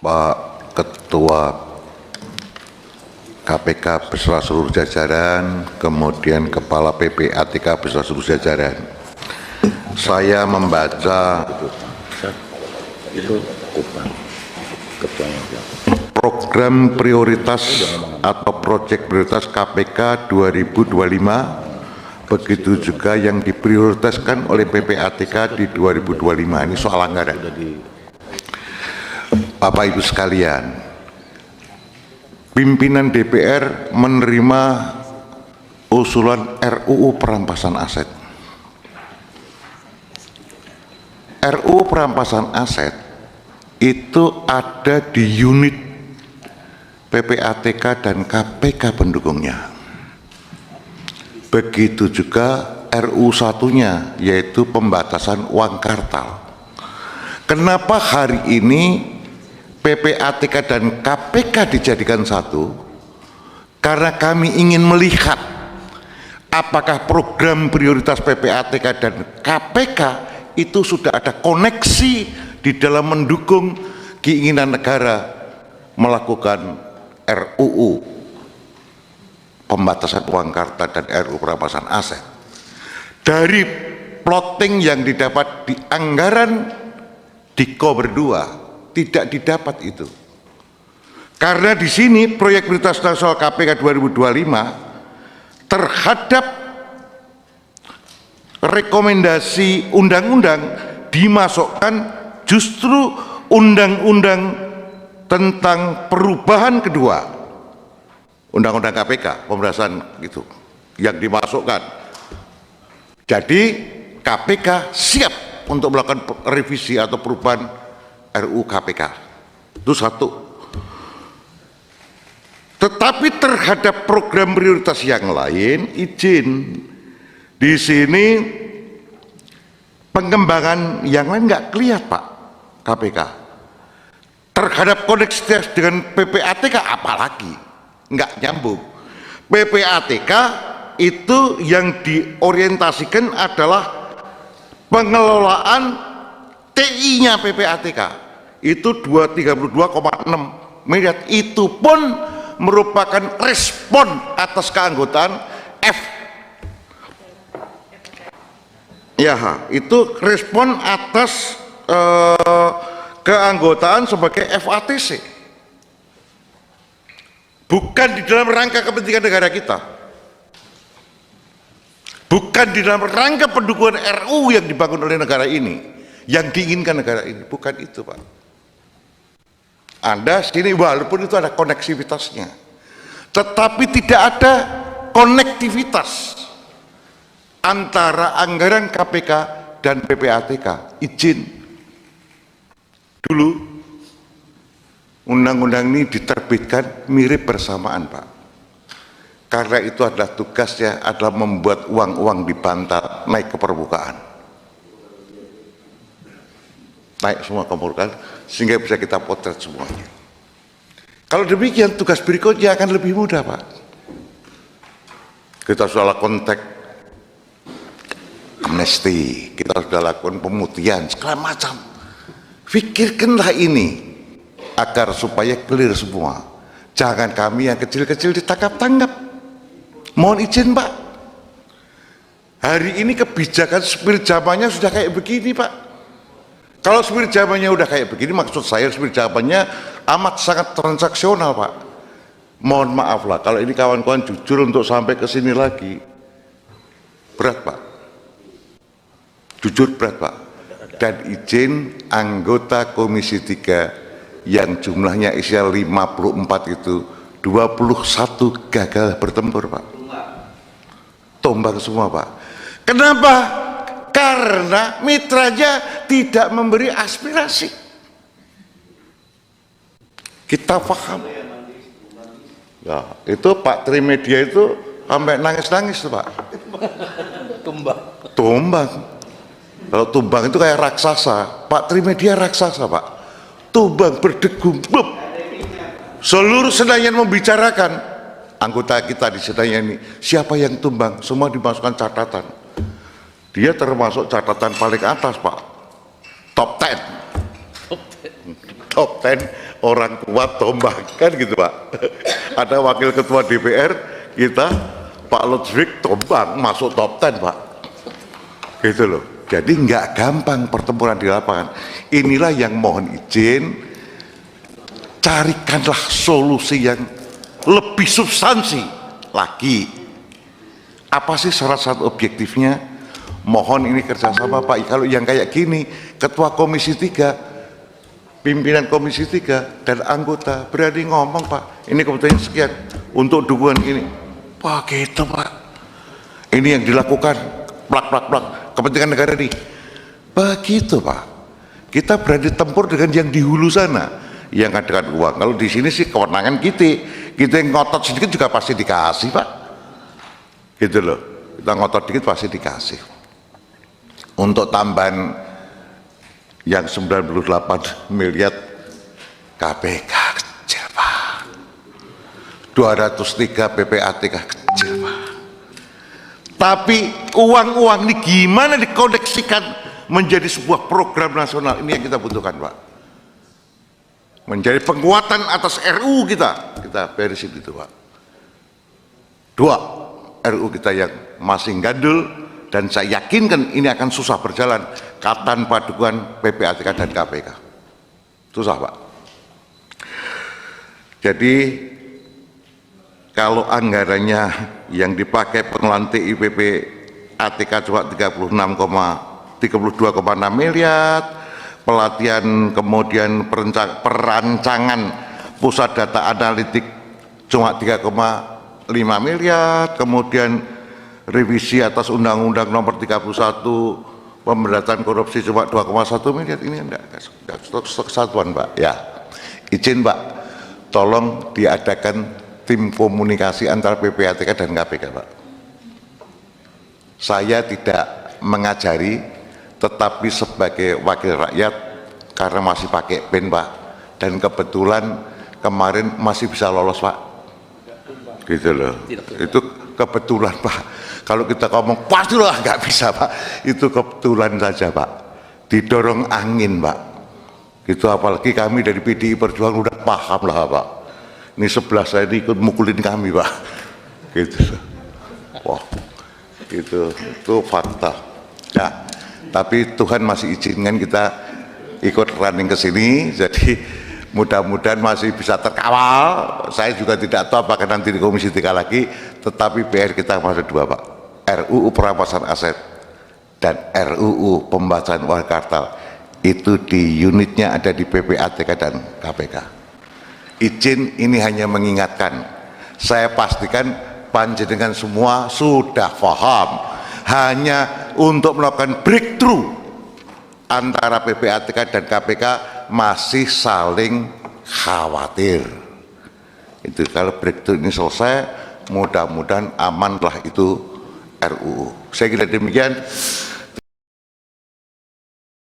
Pak Ketua KPK beserta seluruh jajaran, kemudian Kepala PPATK beserta seluruh jajaran. Saya membaca program prioritas atau proyek prioritas KPK 2025, begitu juga yang diprioritaskan oleh PPATK di 2025. Ini soal anggaran. Bapak Ibu sekalian, pimpinan DPR menerima usulan RUU perampasan aset. RUU perampasan aset itu ada di unit PPATK dan KPK pendukungnya. Begitu juga RUU satunya, yaitu pembatasan uang kartal. Kenapa hari ini PPATK dan KPK dijadikan satu? Karena kami ingin melihat apakah program prioritas PPATK dan KPK itu sudah ada koneksi di dalam mendukung keinginan negara melakukan RUU pembatasan uang kartal dan RUU perampasan aset. Dari plotting yang didapat di anggaran Diko berdua, tidak didapat itu. Karena di sini proyek prioritas nasional KPK 2025 terhadap rekomendasi undang-undang dimasukkan justru undang-undang tentang perubahan kedua, undang-undang KPK pembahasan itu yang dimasukkan. Jadi KPK siap untuk melakukan revisi atau perubahan RUU KPK. Itu satu. Tetapi terhadap program prioritas yang lain, izin di sini pengembangan yang lain nggak kelihatan, Pak, KPK. Terhadap koneksitas dengan PPATK apalagi nggak nyambung. PPATK itu yang diorientasikan adalah pengelolaan TI-nya PPATK. Itu 232,6 miliar. Itu pun merupakan respon atas keanggotaan F. Ya, itu respon atas keanggotaan sebagai FATC. Bukan di dalam rangka kepentingan negara kita. Bukan di dalam rangka pendukungan RUU yang dibangun oleh negara ini, yang diinginkan negara ini. Bukan itu, Pak. Anda sini walaupun itu ada koneksivitasnya, tetapi tidak ada konektivitas antara anggaran KPK dan PPATK. Izin dulu undang-undang ini diterbitkan mirip bersamaan, Pak. Karena itu adalah tugasnya adalah membuat uang-uang di bantal naik ke permukaan. Naik semua ke permukaan sehingga bisa kita potret semuanya. Kalau demikian tugas berikutnya akan lebih mudah, Pak. Kita sudah lakukan teks amnesti, kita sudah lakukan pemutihan, segala macam. Pikirkanlah ini agar supaya clear semua. Jangan kami yang kecil-kecil ditangkap-tangkap. Mohon izin, Pak. Hari ini kebijakan spirit zamannya sudah kayak begini, Pak. Kalau spirit zamannya udah kayak begini, maksud saya spirit zamannya amat sangat transaksional, Pak. Mohon maaf lah, kalau ini kawan-kawan jujur untuk sampai ke sini lagi, berat, Pak. Jujur berat, Pak. Dan izin anggota Komisi 3 yang jumlahnya isinya 54 itu, 21 gagal bertempur, Pak. Tumbang semua, Pak. Kenapa? Karena mitranya tidak memberi aspirasi. Kita paham. Ya, itu Pak Trimedia itu sampai nangis-nangis tuh, Pak. Tumbang. Tumbang. Kalau tumbang itu kayak raksasa. Pak Trimedia raksasa, Pak. Tumbang berdegum. Bup. Seluruh Senayan membicarakan. Anggota kita di Senayan ini, siapa yang tumbang? Semua dimasukkan catatan. Dia termasuk catatan paling atas, Pak. Top 10. Top 10 orang kuat tombak kan gitu Pak. Ada wakil ketua DPR kita Pak Lutfik tombak masuk top 10 Pak. Gitu loh. Jadi nggak gampang pertempuran di lapangan. Inilah yang mohon izin, carikanlah solusi yang lebih substansi lagi. Apa sih syarat-syarat objektifnya? Mohon ini kerjasama Pak. Kalau yang kayak gini, Ketua Komisi 3, pimpinan Komisi 3 dan anggota berani ngomong Pak, ini kebutuhannya sekian untuk dukungan ini. Pak gitu Pak. Ini yang dilakukan plak kepentingan negara ini. Begitu Pak. Kita berani tempur dengan yang di hulu sana, yang ada dengan uang. Kalau di sini sih kewenangan kita yang ngotot sedikit juga pasti dikasih Pak. Gitu loh. Kita ngotot dikit pasti dikasih. Untuk tambahan yang 98 miliar KPK kecil Pak, 203 PPATK kecil Pak. Tapi uang-uang ini gimana dikoneksikan menjadi sebuah program nasional, ini yang kita butuhkan Pak. Menjadi penguatan atas RU kita beresin itu Pak. 2 RU kita yang masih gandul, dan saya yakinkan ini akan susah berjalan tanpa dukungan PPATK dan KPK. Susah Pak. Jadi kalau anggarannya yang dipakai pengelolaan TIPP ATK cuma 32,6 miliar, pelatihan kemudian perancangan pusat data analitik cuma 3,5 miliar, kemudian revisi atas Undang-Undang Nomor 31 Pemberantasan Korupsi cuma 2,1 miliar. Ini enggak kesatuan Pak. Ya, izin Pak, tolong diadakan tim komunikasi antara PPATK dan KPK Pak. Saya tidak mengajari, tetapi sebagai wakil rakyat karena masih pakai PIN Pak, dan kebetulan kemarin masih bisa lolos Pak. Gitu loh. Itu kebetulan Pak. Kalau kita ngomong pastilah nggak bisa Pak, itu kebetulan saja Pak, didorong angin Pak. Itu apalagi kami dari PDI Perjuangan udah paham lah Pak. Ini sebelah saya ini ikut mukulin kami Pak. Gitu. Wah, itu fakta. Ya, tapi Tuhan masih izinkan kita ikut running ke sini, jadi mudah-mudahan masih bisa terkawal. Saya juga tidak tahu apakah nanti di Komisi 3 lagi, tetapi PR kita masih 2 Pak. RUU perampasan aset dan RUU pembahasan uang kartal itu di unitnya ada di PPATK dan KPK. Izin ini hanya mengingatkan, saya pastikan panjenengan semua sudah paham, hanya untuk melakukan breakthrough antara PPATK dan KPK masih saling khawatir. Itu kalau breakthrough ini selesai, mudah-mudahan amanlah itu RUU. Saya kira demikian.